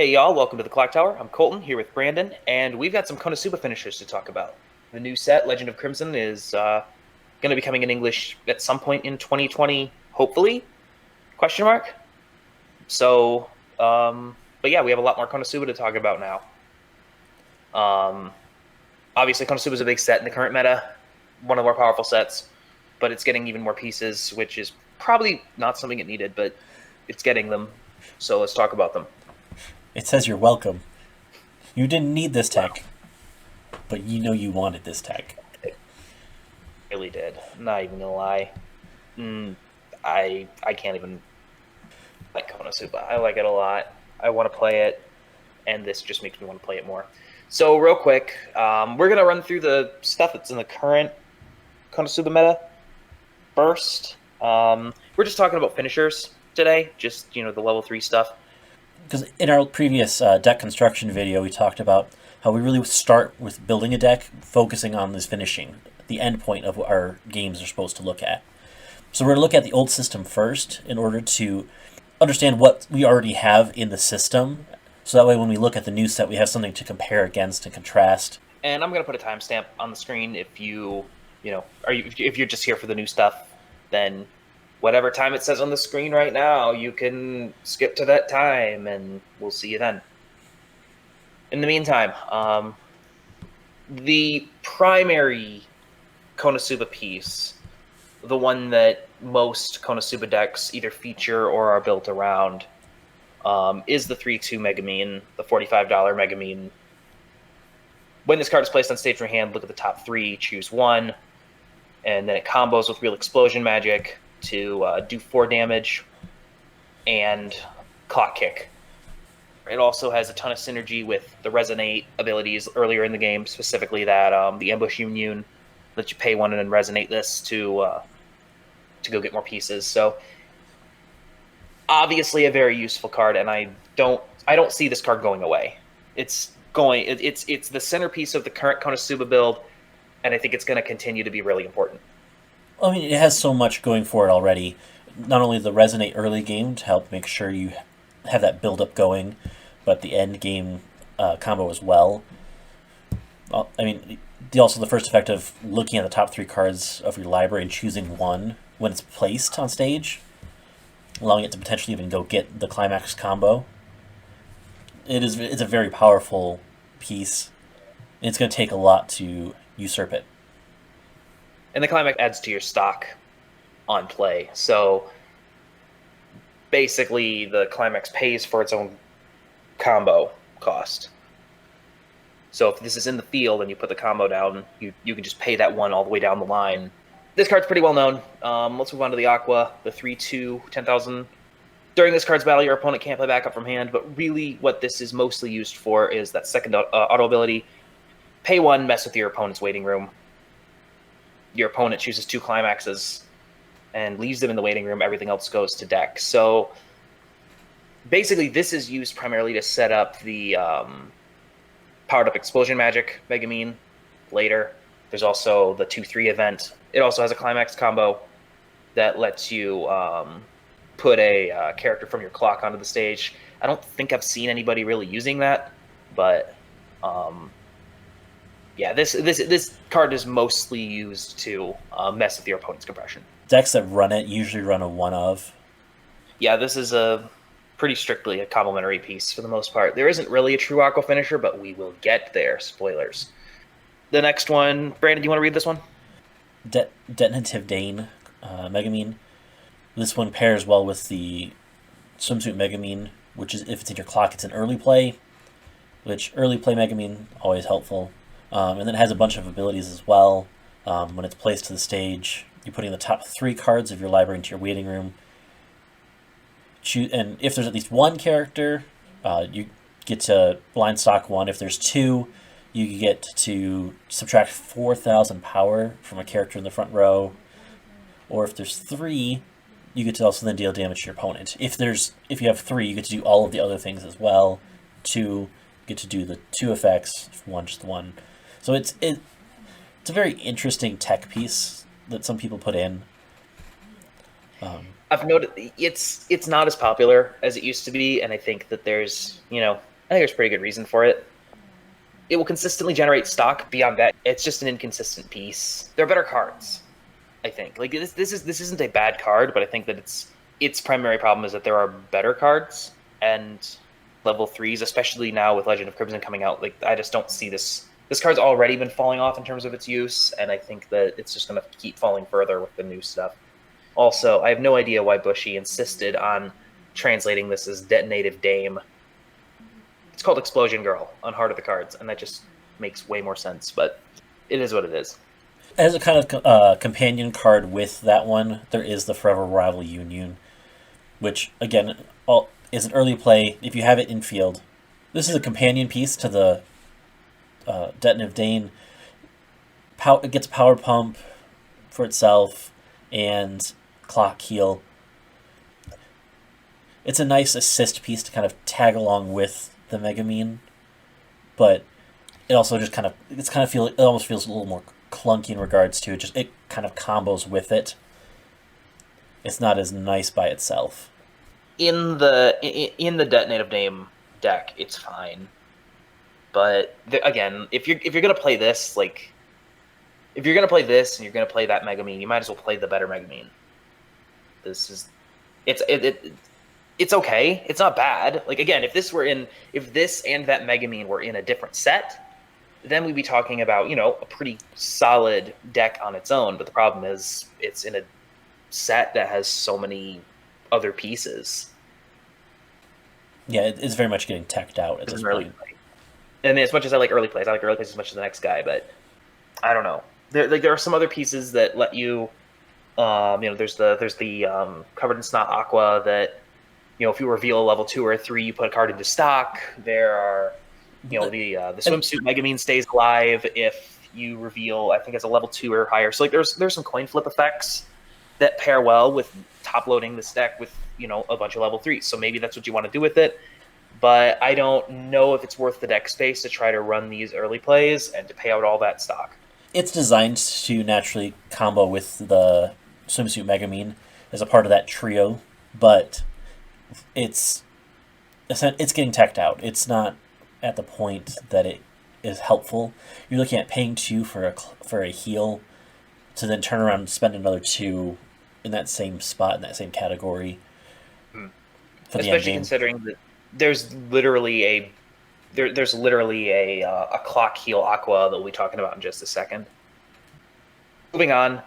Hey y'all, welcome to the Clock Tower. I'm Colton here with Brandon, and we've got some KonoSuba finishers to talk about. The new set, Legend of Crimson, is going to be coming in English at some point in 2020, hopefully? Question mark. So, but yeah, we have a lot more KonoSuba to talk about now. Obviously, KonoSuba is a big set in the current meta, one of the more powerful sets, but it's getting even more pieces, which is probably not something it needed, but it's getting them. So let's talk about them. It says you're welcome. You didn't need this Wow. tech, but you know you wanted this tech. Really did. I'm not even gonna lie. I can't even like KonoSuba. I like it a lot. I want to play it, and this just makes me want to play it more. So real quick, we're gonna run through the stuff that's in the current KonoSuba meta first. We're just talking about finishers today, just the level 3 stuff. Because in our previous deck construction video, we talked about how we really start with building a deck, focusing on this finishing, the end point of what our games are supposed to look at. So we're going to look at the old system first in order to understand what we already have in the system. So that way, when we look at the new set, we have something to compare against and contrast. And I'm gonna put a timestamp on the screen if if you're just here for the new stuff, then whatever time it says on the screen right now, you can skip to that time, and we'll see you then. In the meantime, the primary KonoSuba piece, the one that most KonoSuba decks either feature or are built around, is the 3/2 MegaMean, the $45 MegaMean. When this card is placed on stage from your hand, look at the top 3, choose 1, and then it combos with Real Explosion Magic to do 4 damage and Clock Kick. It also has a ton of synergy with the Resonate abilities earlier in the game, specifically that the Ambush Union lets you pay 1 and then Resonate this to go get more pieces. So obviously a very useful card, and I don't see this card going away. It's the centerpiece of the current KonoSuba build, and I think it's going to continue to be really important. I mean, it has so much going for it already. Not only the Resonate early game to help make sure you have that build up going, but the end game combo as well. I mean, also the first effect of looking at the top 3 cards of your library and choosing one when it's placed on stage, allowing it to potentially even go get the climax combo. It's a very powerful piece. And it's going to take a lot to usurp it. And the climax adds to your stock on play. So basically, the climax pays for its own combo cost. So if this is in the field and you put the combo down, you can just pay that 1 all the way down the line. This card's pretty well known. Let's move on to the Aqua, the 3/2, 10,000. During this card's battle, your opponent can't play backup from hand, but really what this is mostly used for is that second auto ability. Pay 1, mess with your opponent's waiting room. Your opponent chooses 2 climaxes and leaves them in the waiting room. Everything else goes to deck. So basically, this is used primarily to set up the powered up explosion magic MegaMean later. There's also the 2/3 event. It also has a climax combo that lets you put a character from your clock onto the stage. I don't think I've seen anybody really using that, but yeah, this card is mostly used to mess with your opponent's compression. Decks that run it usually run a one of. Yeah, this is a pretty strictly a complementary piece for the most part. There isn't really a true Aqua finisher, but we will get there. Spoilers. The next one, Brandon, do you want to read this one? Detonative Dane, MegaMean. This one pairs well with the Swimsuit MegaMean, which is if it's in your clock, it's an early play, which early play MegaMean always helpful. And then it has a bunch of abilities as well. When it's placed to the stage, you're putting the top 3 cards of your library into your waiting room. And if there's at least 1 character, you get to blind stock 1. If there's 2, you get to subtract 4,000 power from a character in the front row. Or if there's 3, you get to also then deal damage to your opponent. If you have 3, you get to do all of the other things as well. 2, you get to do the 2 effects. 1, just 1. So it's a very interesting tech piece that some people put in. I've noted it's not as popular as it used to be, and I think that there's I think there's pretty good reason for it. It will consistently generate stock. Beyond that, it's just an inconsistent piece. There are better cards, I think. Like this isn't a bad card, but I think that its primary problem is that there are better cards, and level 3s, especially now with Legend of Crimson coming out, like I just don't see this. This card's already been falling off in terms of its use, and I think that it's just going to keep falling further with the new stuff. Also, I have no idea why Bushy insisted on translating this as Detonative Dame. It's called Explosion Girl on Heart of the Cards, and that just makes way more sense, but it is what it is. As a kind of companion card with that one, there is the Forever Rival Union, which, again, is an early play if you have it in field. This is a companion piece to the Detonative Dane. It gets Power Pump for itself and Clock Heal. It's a nice assist piece to kind of tag along with the MegaMean, but it also just kind of it almost feels a little more clunky in regards to it kind of combos with it. It's not as nice by itself. In the Detonative Dame deck, it's fine, but again, if you're gonna play this, like if you're gonna play this and you're gonna play that MegaMean, you might as well play the better MegaMean. It's okay. It's not bad. Like again, if this and that MegaMean were in a different set, then we'd be talking about, a pretty solid deck on its own. But the problem is it's in a set that has so many other pieces. Yeah, it's very much getting teched out at this point. And as much as I like early plays as much as the next guy, but I don't know. There are some other pieces that let you, there's the Covered in Snot Aqua that, if you reveal a level 2 or 3, you put a card into stock. There are, the Swimsuit MegaMean stays alive if you reveal, I think it's a level 2 or higher. So like there's some coin flip effects that pair well with top loading this deck with, a bunch of level 3s. So maybe that's what you want to do with it. But I don't know if it's worth the deck space to try to run these early plays and to pay out all that stock. It's designed to naturally combo with the Swimsuit MegaMean as a part of that trio, but it's getting teched out. It's not at the point that it is helpful. You're looking at paying 2 for a heal to then turn around and spend another 2 in that same spot, in that same category. Especially considering that there's literally a Clock Heal Aqua that we'll be talking about in just a second. Moving on,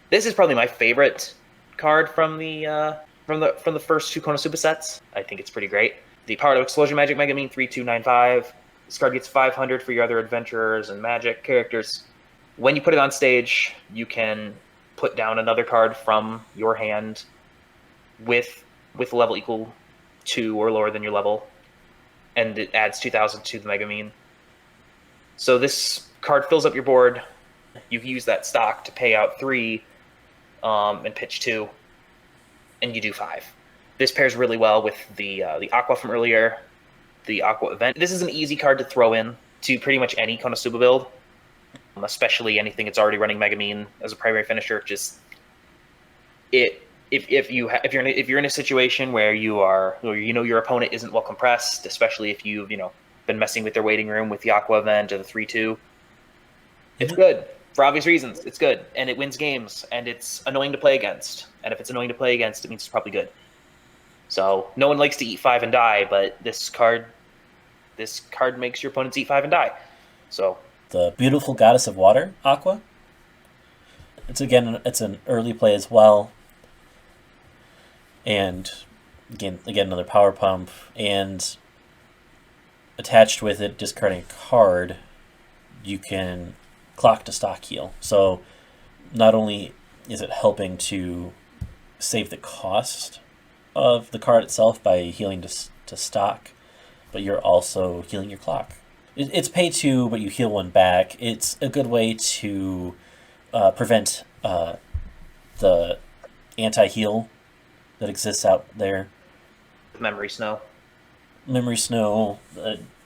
this is probably my favorite card from the first 2 KonoSuba sets. I think it's pretty great. The Power of Explosion Magic MegaMean 3295. This card gets 500 for your other adventurers and magic characters. When you put it on stage, you can put down another card from your hand with a level equal to or lower than your level, and it adds 2,000 to the MegaMean. So this card fills up your board. You can use that stock to pay out 3 and pitch 2, and you do 5. This pairs really well with the Aqua from earlier, the Aqua event. This is an easy card to throw in to pretty much any KonoSuba build, especially anything that's already running MegaMean as a primary finisher. Just if you're in a situation where your opponent isn't well compressed, especially if you've been messing with their waiting room with the Aqua event or the 3/2, it's good for obvious reasons. It's good, and it wins games, and it's annoying to play against. And if it's annoying to play against, it means it's probably good. So no one likes to eat 5 and die, but this card makes your opponents eat 5 and die. So the Beautiful Goddess of Water, Aqua. It's an early play as well. And again another power pump, and attached with it, discarding a card, you can clock to stock heal. So not only is it helping to save the cost of the card itself by healing to stock, but you're also healing your clock. It's pay 2, but you heal 1 back. It's a good way to prevent the anti-heal that exists out there. Memory Snow,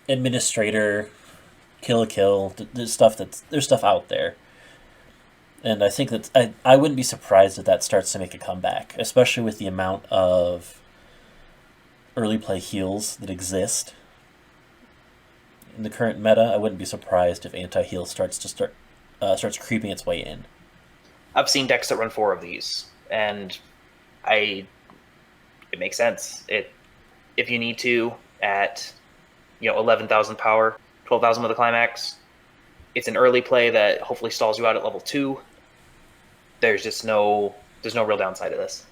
Administrator, Kill a Kill. There's stuff out there, and I think that I wouldn't be surprised if that starts to make a comeback, especially with the amount of early play heals that exist. in the current meta, I wouldn't be surprised if anti-heal starts creeping its way in. I've seen decks that run 4 of these, and it makes sense. If you need to at 11,000 power, 12,000 with a climax, it's an early play that hopefully stalls you out at level 2. There's no real downside to this.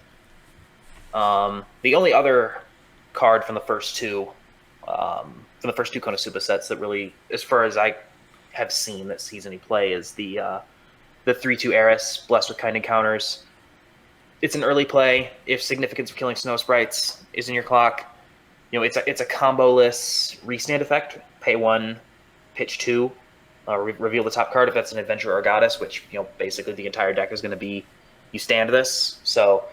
The only other card from the first two KonoSuba sets that really, as far as I have seen that sees any play, is the 3/2 Eris, blessed with kind encounters. It's an early play if Significance of Killing Snow Sprites is in your clock. It's a combo-less restand effect. Pay 1, pitch 2, reveal the top card if that's an adventurer or goddess, which basically the entire deck is going to be you stand this. So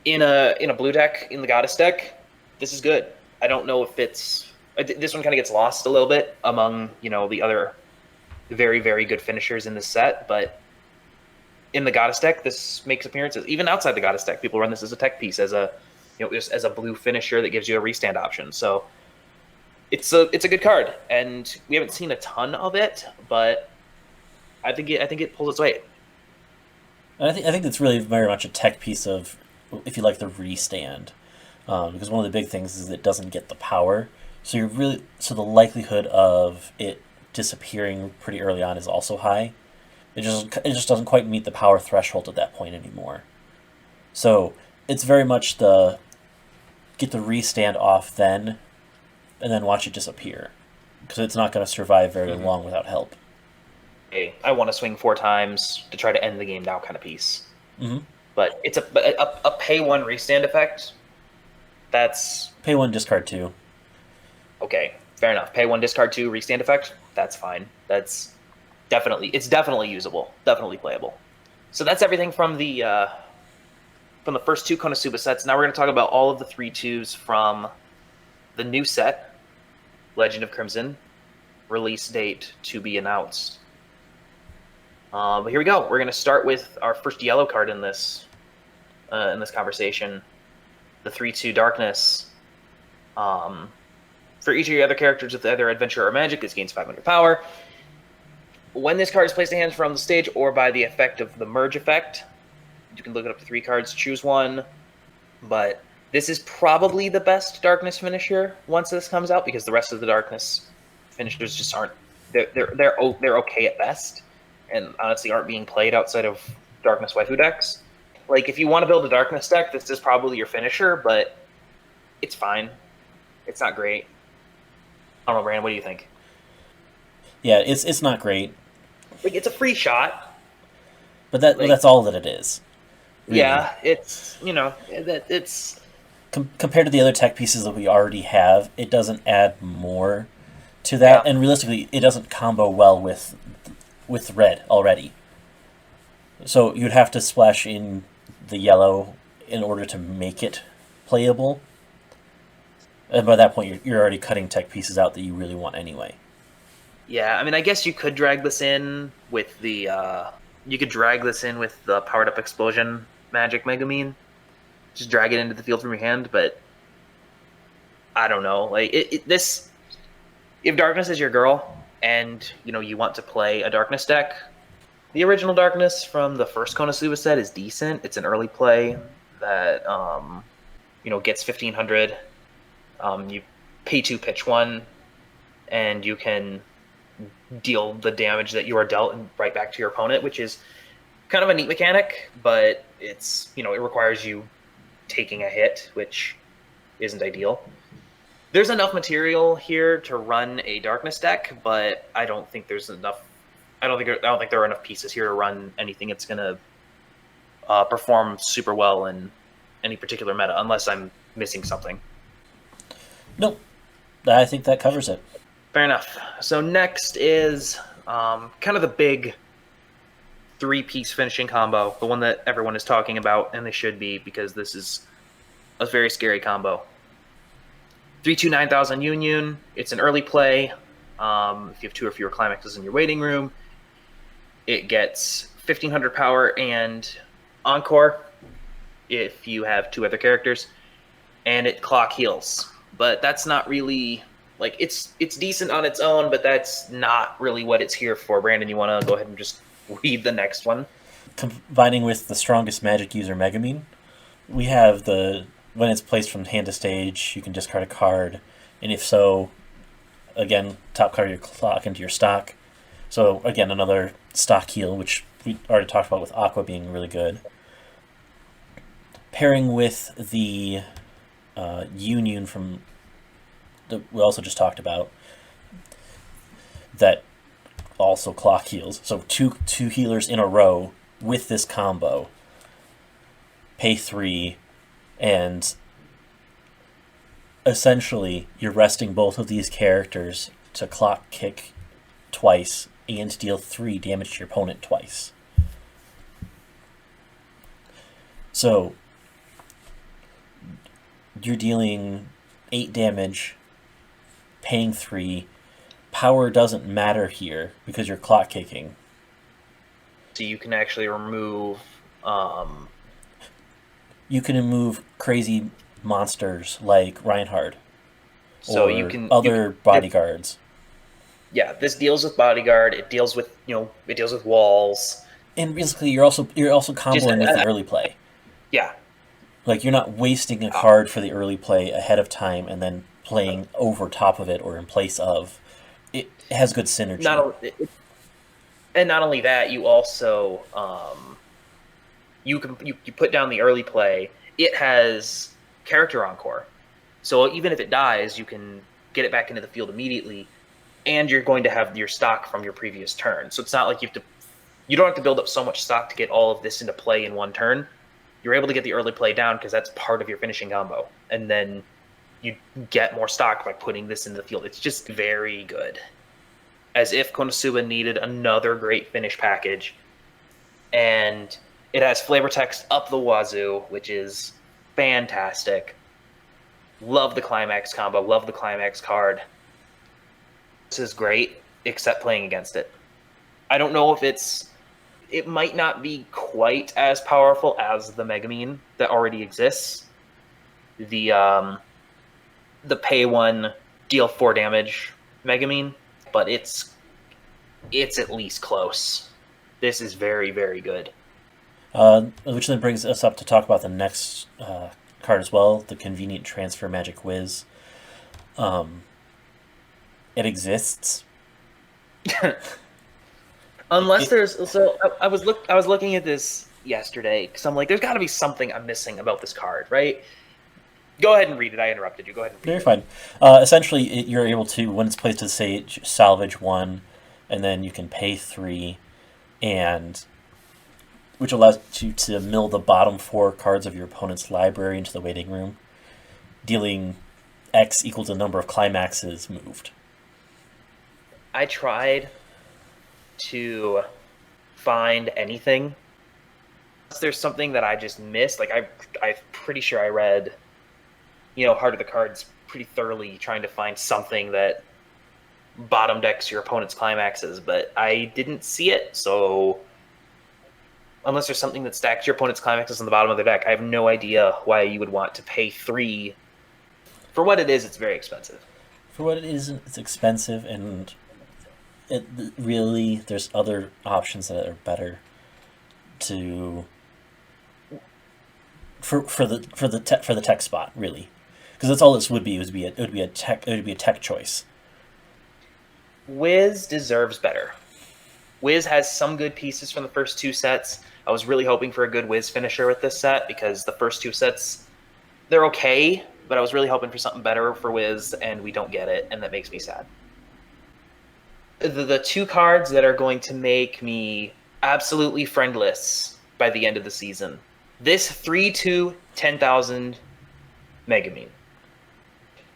in a blue deck, in the goddess deck, this is good. I don't know if this one kind of gets lost a little bit among the other very, very good finishers in this set, but in the goddess deck, this makes appearances. Even outside the goddess deck, people run this as a tech piece, as a as a blue finisher that gives you a restand option. So it's a good card, and we haven't seen a ton of it, but I think it pulls its weight. And I think it's really very much a tech piece of, if you like, the restand, because one of the big things is it doesn't get the power. So the likelihood of it disappearing pretty early on is also high. It just doesn't quite meet the power threshold at that point anymore. So it's very much get the restand off then, and then watch it disappear, because it's not going to survive very long without help. Hey, I want to swing 4 times to try to end the game now kind of piece. Mm-hmm. But it's a pay 1 restand effect. That's pay 1, discard 2. Okay, fair enough. Pay 1, discard 2, restand effect. That's fine. It's definitely usable, definitely playable. So that's everything from the first 2 KonoSuba sets. Now we're going to talk about all of the 3/2s from the new set, Legend of Crimson, release date to be announced. But here we go. We're going to start with our first yellow card in this conversation, the 3/2 Darkness. For each of your other characters with either Adventure or Magic, this gains 500 power. When this card is placed in hands from the stage or by the effect of the Merge effect, you can look it up to 3 cards, choose one. But this is probably the best Darkness finisher once this comes out, because the rest of the Darkness finishers just aren't. They're okay at best, and honestly aren't being played outside of Darkness waifu decks. Like, if you want to build a Darkness deck, this is probably your finisher, but it's fine. It's not great. I don't know, Brandon, what do you think? Yeah, it's not great. Like, it's a free shot. But that's all that it is. Really. Yeah, it's, it's... Compared to the other tech pieces that we already have, it doesn't add more to that. Yeah. And realistically, it doesn't combo well with red already. So you'd have to splash in the yellow in order to make it playable. And by that point, you're already cutting tech pieces out that you really want anyway. Yeah, I mean, I guess you could drag this in with the powered up explosion magic MegaMean. Just drag it into the field from your hand, but I don't know. Like this, if Darkness is your girl, and you want to play a Darkness deck, the original Darkness from the first KonoSuba set is decent. It's an early play that gets 1,500. You pay 2, pitch 1, and you can deal the damage that you are dealt right back to your opponent, which is kind of a neat mechanic, but it's it requires you taking a hit, which isn't ideal. There's enough material here to run a Darkness deck, but I don't think there's enough. I don't think there are enough pieces here to run anything that's going to perform super well in any particular meta, unless I'm missing something. Nope, I think that covers it. Fair enough. So next is kind of the big 3-piece finishing combo, the one that everyone is talking about, and they should be, because this is a very scary combo. 3/2 9,000 Union. It's an early play. If you have 2 or fewer climaxes in your waiting room, it gets 1,500 power and Encore if you have 2 other characters, and it clock heals. But that's not really Like, it's decent on its own, but that's not really what it's here for. Brandon, you want to go ahead and just read the next one? Combining with the strongest magic user, MegaMean, we have when it's placed from hand to stage, you can discard a card, and if so, again, top card of your clock into your stock. So again, another stock heal, which we already talked about with Aqua being really good. Pairing with the Union from we also just talked about, that also clock heals. So two healers in a row with this combo. Pay 3, and essentially you're resting both of these characters to clock kick twice and deal 3 damage to your opponent twice. So you're dealing 8 damage, paying 3. Power doesn't matter here because you're clock kicking. So you can actually remove... You can remove crazy monsters like Reinhardt. So or you can... other bodyguards. Yeah, this deals with bodyguard. It deals with, it deals with walls. And basically, you're also comboing with the early play. Yeah. Like, you're not wasting a card for the early play ahead of time and then playing over top of it or in place of. It has good synergy. And not only that, you also you put down the early play. It has character encore, so even if it dies, you can get it back into the field immediately, and you're going to have your stock from your previous turn. So it's not like you don't have to build up so much stock to get all of this into play in one turn. You're able to get the early play down because that's part of your finishing combo, and then you get more stock by putting this into the field. It's just very good. As if KonoSuba needed another great finish package. And it has flavor text up the wazoo, which is fantastic. Love the climax combo, love the climax card. This is great, except playing against it. I don't know if it might not be quite as powerful as the MegaMean that already exists. The pay 1, deal 4 damage MegaMean, but it's at least close. This is very, very good. Which then brings us up to talk about the next card as well, the Convenient Transfer Magic Whiz. It exists. Unless there's... So I was looking at this yesterday, because I'm like, there's got to be something I'm missing about this card, right? Go ahead and read it. I interrupted you. Go ahead and read You're it. fine. Essentially, you're able to, when it's placed to the stage, salvage 1, and then you can pay 3, and which allows you to mill the bottom 4 cards of your opponent's library into the waiting room, dealing X equals the number of climaxes moved. I tried to find anything. There's something that I just missed. Like, I'm pretty sure I read, Heart of the Cards pretty thoroughly, trying to find something that bottom decks your opponent's climaxes, but I didn't see it. So unless there's something that stacks your opponent's climaxes on the bottom of their deck, I have no idea why you would want to pay 3. For what it is, it's very expensive. For what it is, it's expensive, and really, there's other options that are better to for the tech spot, really, because that's all this would be. It would be a tech choice. Whiz deserves better. Whiz has some good pieces from the first 2 sets. I was really hoping for a good Whiz finisher with this set, because the first 2 sets, they're okay, but I was really hoping for something better for Whiz, and we don't get it, and that makes me sad. The 2 cards that are going to make me absolutely friendless by the end of the season. This 3/2 10,000 MegaMean.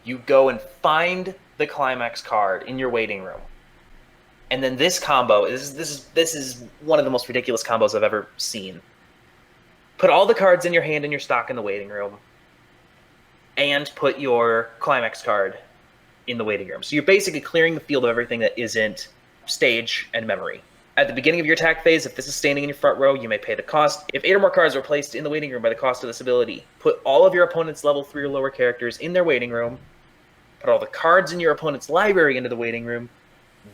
You go and find the climax card in your waiting room. And then this combo, this is one of the most ridiculous combos I've ever seen. Put all the cards in your hand and your stock in the waiting room, and put your climax card in the waiting room. So you're basically clearing the field of everything that isn't stage and memory. At the beginning of your attack phase, if this is standing in your front row, you may pay the cost. If 8 or more cards are placed in the waiting room by the cost of this ability, put all of your opponent's level 3 or lower characters in their waiting room, put all the cards in your opponent's library into the waiting room,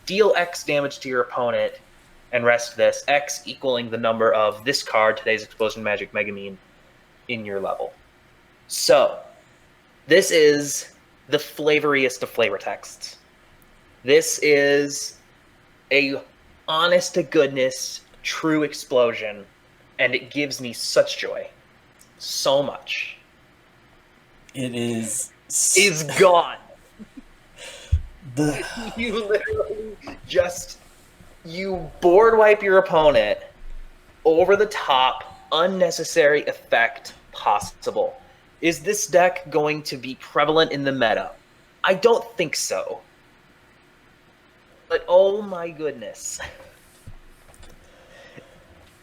deal X damage to your opponent, and rest this, X equaling the number of this card, today's Explosion Magic MegaMean, in your level. So, this is the flavoriest of flavor texts. This is a honest-to-goodness, true explosion, and it gives me such joy. So much. It is gone. You literally just, you board wipe your opponent, over the top, unnecessary effect possible. Is this deck going to be prevalent in the meta? I don't think so. But oh my goodness.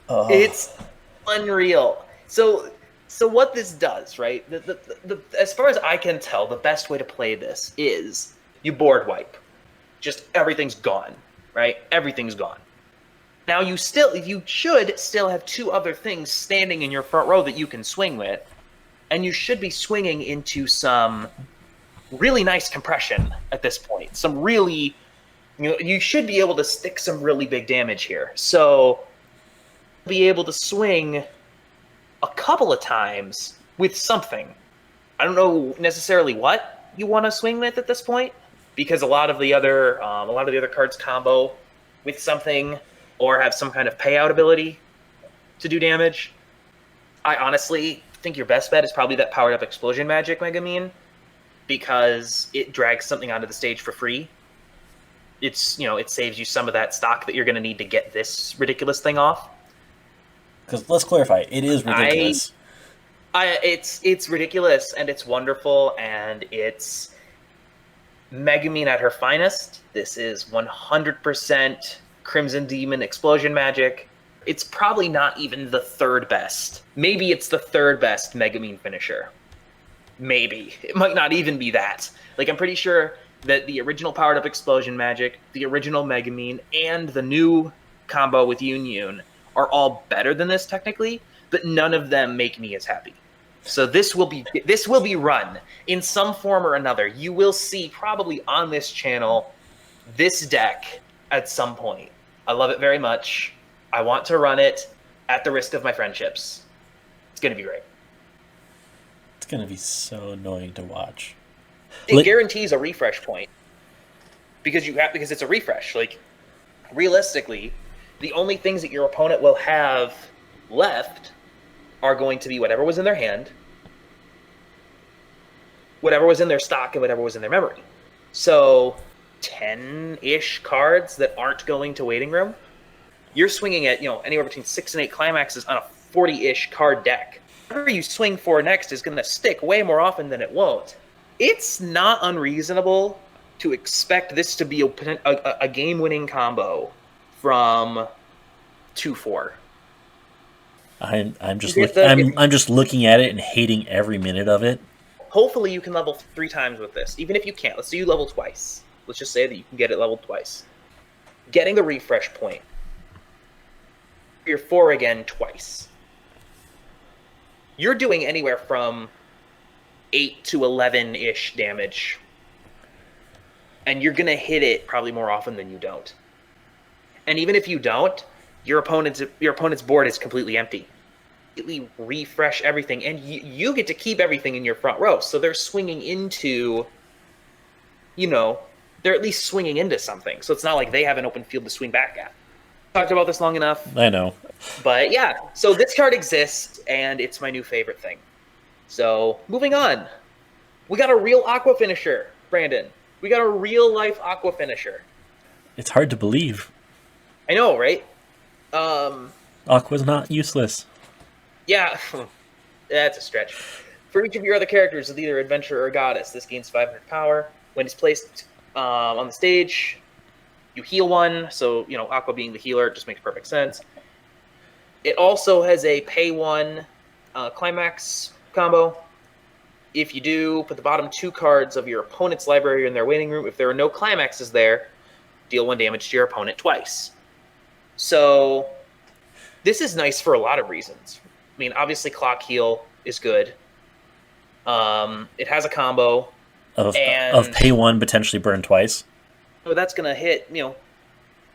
It's unreal. So what this does, right? As far as I can tell, the best way to play this is you board wipe. Just everything's gone, right? Everything's gone. Now you should still have two other things standing in your front row that you can swing with, and you should be swinging into some really nice compression at this point. Some really, you should be able to stick some really big damage here. So be able to swing a couple of times with something. I don't know necessarily what you want to swing with at this point, because a lot of the other cards combo with something or have some kind of payout ability to do damage. I honestly think your best bet is probably that powered up Explosion Magic MegaMean, because it drags something onto the stage for free. It's, it saves you some of that stock that you're going to need to get this ridiculous thing off. Because let's clarify, it is ridiculous. It's ridiculous, and it's wonderful, and it's MegaMean at her finest. This is 100% Crimson Demon Explosion Magic. It's probably not even the third best. Maybe it's the third best MegaMean finisher. Maybe. It might not even be that. Like, I'm pretty sure that the original powered up Explosion Magic, the original MegaMean, and the new combo with Yun are all better than this technically, but none of them make me as happy. So this will be run in some form or another. You will see probably on this channel this deck at some point. I love it very much. I want to run it at the risk of my friendships. It's going to be great. It's going to be so annoying to watch. It guarantees a refresh point because it's a refresh. Like, realistically, the only things that your opponent will have left are going to be whatever was in their hand, whatever was in their stock, and whatever was in their memory. So 10-ish cards that aren't going to waiting room, you're swinging at anywhere between 6 and 8 climaxes on a 40-ish card deck. Whatever you swing for next is going to stick way more often than it won't. It's not unreasonable to expect this to be a game-winning combo from 2-4. I'm just looking at it and hating every minute of it. Hopefully you can level 3 times with this. Even if you can't, let's say you level twice. Let's just say that you can get it leveled twice. Getting the refresh point. You're 4 again twice. You're doing anywhere from 8 to 11-ish damage. And you're going to hit it probably more often than you don't. And even if you don't, your opponent's board is completely empty. Completely refresh everything, and you get to keep everything in your front row. So they're swinging into, they're at least swinging into something. So it's not like they have an open field to swing back at. Talked about this long enough. I know. But yeah, so this card exists, and it's my new favorite thing. So moving on. We got a real Aqua finisher, Brandon. We got a real-life Aqua finisher. It's hard to believe. I know, right? Aqua's not useless. Yeah, that's a stretch. For each of your other characters with either Adventurer or Goddess, this gains 500 power. When it's placed on the stage, you heal one. So, Aqua being the healer just makes perfect sense. It also has a pay one climax combo. If you do, put the bottom 2 cards of your opponent's library in their waiting room. If there are no climaxes there, deal 1 damage to your opponent twice. So this is nice for a lot of reasons. Obviously clock heal is good. It has a combo. of And pay one, potentially burn twice. so that's going to hit,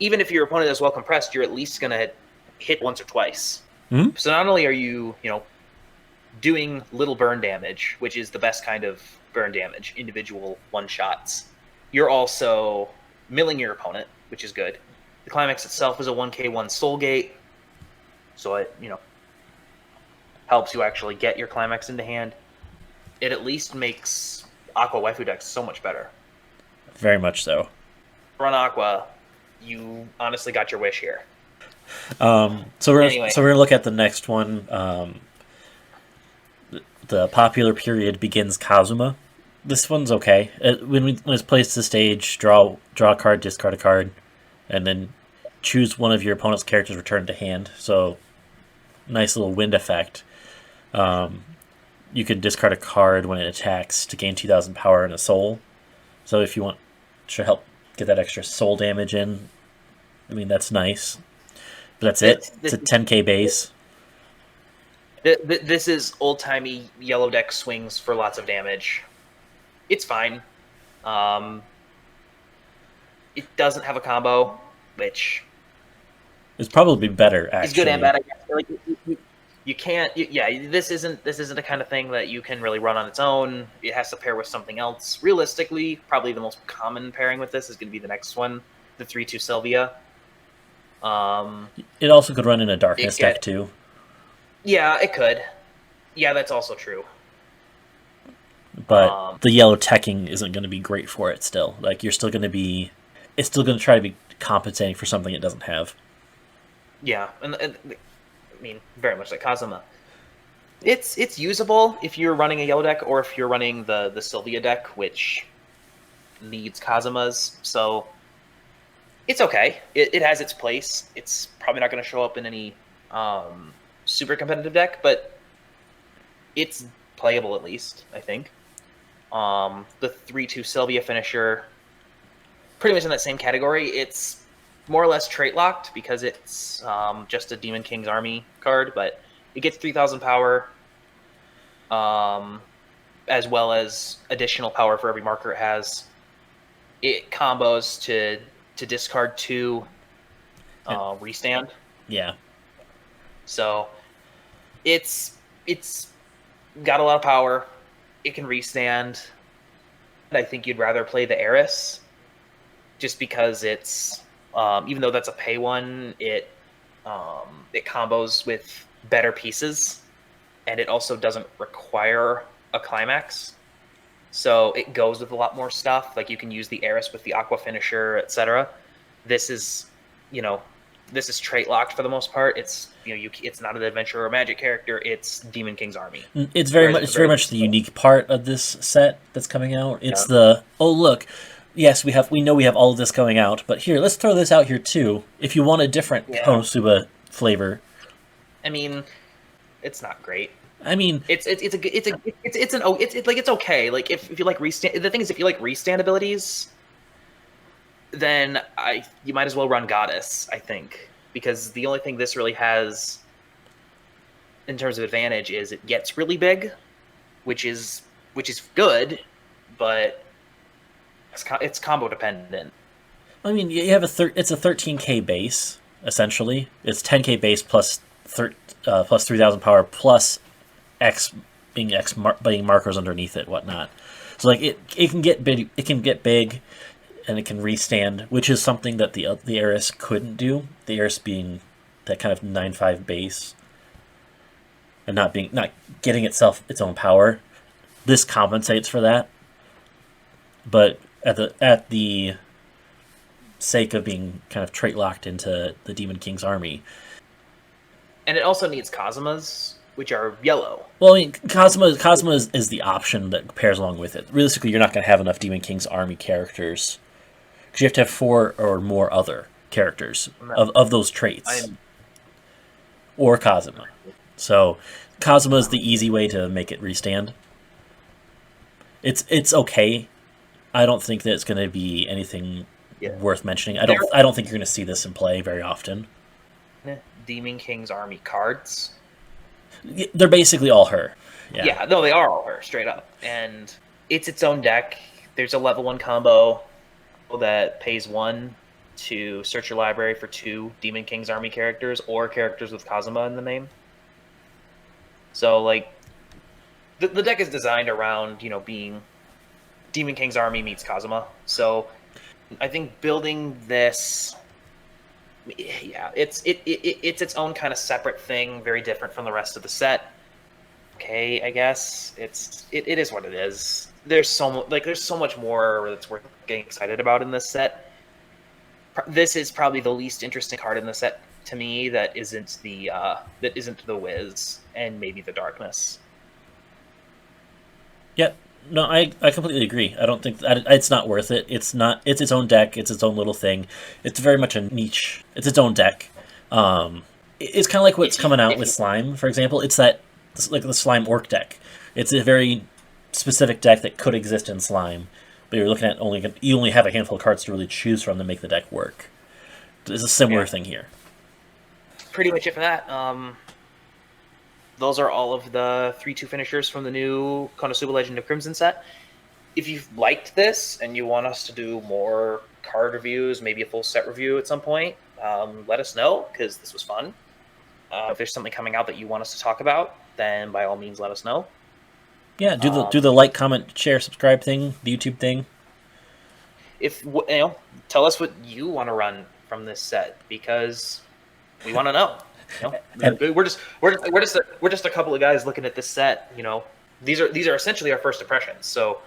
even if your opponent is well compressed, you're at least going to hit once or twice. Mm-hmm. So not only are you, doing little burn damage, which is the best kind of burn damage, individual one-shots, you're also milling your opponent, which is good. The climax itself is a 1k1 soul gate, so it, helps you actually get your climax into hand. It at least makes Aqua waifu decks so much better. Very much so. Run Aqua, you honestly got your wish here. So we're gonna look at the next one. The popular period begins Kazuma. This one's okay. When it's placed to stage, draw a card, discard a card, and then choose one of your opponent's characters returned to hand. So nice little wind effect. You can discard a card when it attacks to gain 2,000 power and a soul. So if you want to help get that extra soul damage in, I mean, that's nice. But that's it. It's a 10k base. This is old-timey yellow deck swings for lots of damage. It's fine. It doesn't have a combo, which is probably better, actually. It's good and bad, I guess. Like, you can't... this isn't the kind of thing that you can really run on its own. It has to pair with something else. Realistically, probably the most common pairing with this is going to be the next one, the 3/2 Silvia. It also could run in a darkness deck, too. Yeah, it could. Yeah, that's also true. But the yellow teching isn't going to be great for it still. Like, you're still going to be... It's still going to try to be compensating for something it doesn't have. Yeah, and I mean, very much like Kazuma. It's usable if you're running a yellow deck or if you're running the Silvia deck, which needs Kazumas. So it's okay. It has its place. It's probably not going to show up in any super competitive deck, but it's playable at least, I think. The 3/2 Silvia finisher, pretty much in that same category. It's more or less trait locked because it's just a Demon King's Army card, but it gets 3,000 power, as well as additional power for every marker it has. It combos to discard 2, restand. Yeah. So it's got a lot of power. It can restand. I think you'd rather play the Heiress, just because it's even though that's a pay one, it combos with better pieces, and it also doesn't require a climax. So it goes with a lot more stuff. Like, you can use the Heiress with the Aqua finisher, etc. This is, this is trait locked for the most part. It's it's not an adventure or magic character. It's Demon King's Army. It's very much the unique part of this set that's coming out. It's the look, yes, we know we have all of this coming out, but here, let's throw this out here too. If you want a different KonoSuba flavor. I mean, it's not great. I mean, it's okay. Like, if you like restand, the thing is, if you like restand abilities, then you might as well run Goddess, I think, because the only thing this really has in terms of advantage is it gets really big, which is good, but it's combo dependent. I mean, you have it's a 13k base essentially. It's 10k base plus 3,000 power plus X being markers underneath it, whatnot. So like it can get big. It can get big. And it can restand, which is something that the Heiress couldn't do. The Heiress being that kind of 9/5 base, and not getting its own power. This compensates for that, but at the sake of being kind of trait locked into the Demon King's Army. And it also needs Kazumas, which are yellow. Well, I mean, Kazuma is the option that pairs along with it. Realistically, you're not going to have enough Demon King's Army characters, because you have to have 4 or more other characters of those traits. Or Kazuma. So Kazuma is the easy way to make it restand. It's okay. I don't think that it's going to be anything worth mentioning. I don't think you're going to see this in play very often. Demon King's Army cards. They're basically all her. Yeah, no, they are all her, straight up. And it's its own deck. There's a level 1 combo that pays 1 to search your library for 2 Demon King's Army characters or characters with Kazuma in the name. So, like, the deck is designed around, being Demon King's Army meets Kazuma. So, I think building this, yeah, it's its own kind of separate thing, very different from the rest of the set. Okay, I guess it is what it is. There's so much more that's worth getting excited about in this set. This is probably the least interesting card in the set to me. That isn't the Whiz and maybe the Darkness. Yep. No, I completely agree. I don't think it's not worth it. It's not. It's its own deck. It's its own little thing. It's very much a niche. It's its own deck. It's kind of like what's coming out with Slime, for example. It's that, like, the Slime Orc deck. It's a very specific deck that could exist in Slime, but you're looking at you only have a handful of cards to really choose from to make the deck work. It's a similar thing here. Pretty much it for that. Those are all of the 3/2 finishers from the new KonoSuba Legend of Crimson set. If you've liked this and you want us to do more card reviews, maybe a full set review at some point, let us know, because this was fun. If there's something coming out that you want us to talk about, then by all means let us know. Yeah, do the like, comment, share, subscribe thing, the YouTube thing. If tell us what you want to run from this set, because we want to know. We're just a couple of guys looking at this set. These are essentially our first impressions. So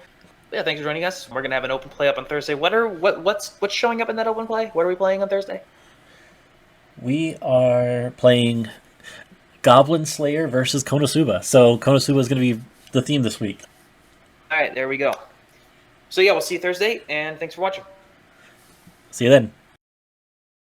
yeah, thanks for joining us. We're gonna have an open play up on Thursday. What's showing up in that open play? What are we playing on Thursday? We are playing Goblin Slayer versus KonoSuba. So KonoSuba is going to be the theme this week. All right, there we go. So yeah, we'll see you Thursday, and thanks for watching. See you then.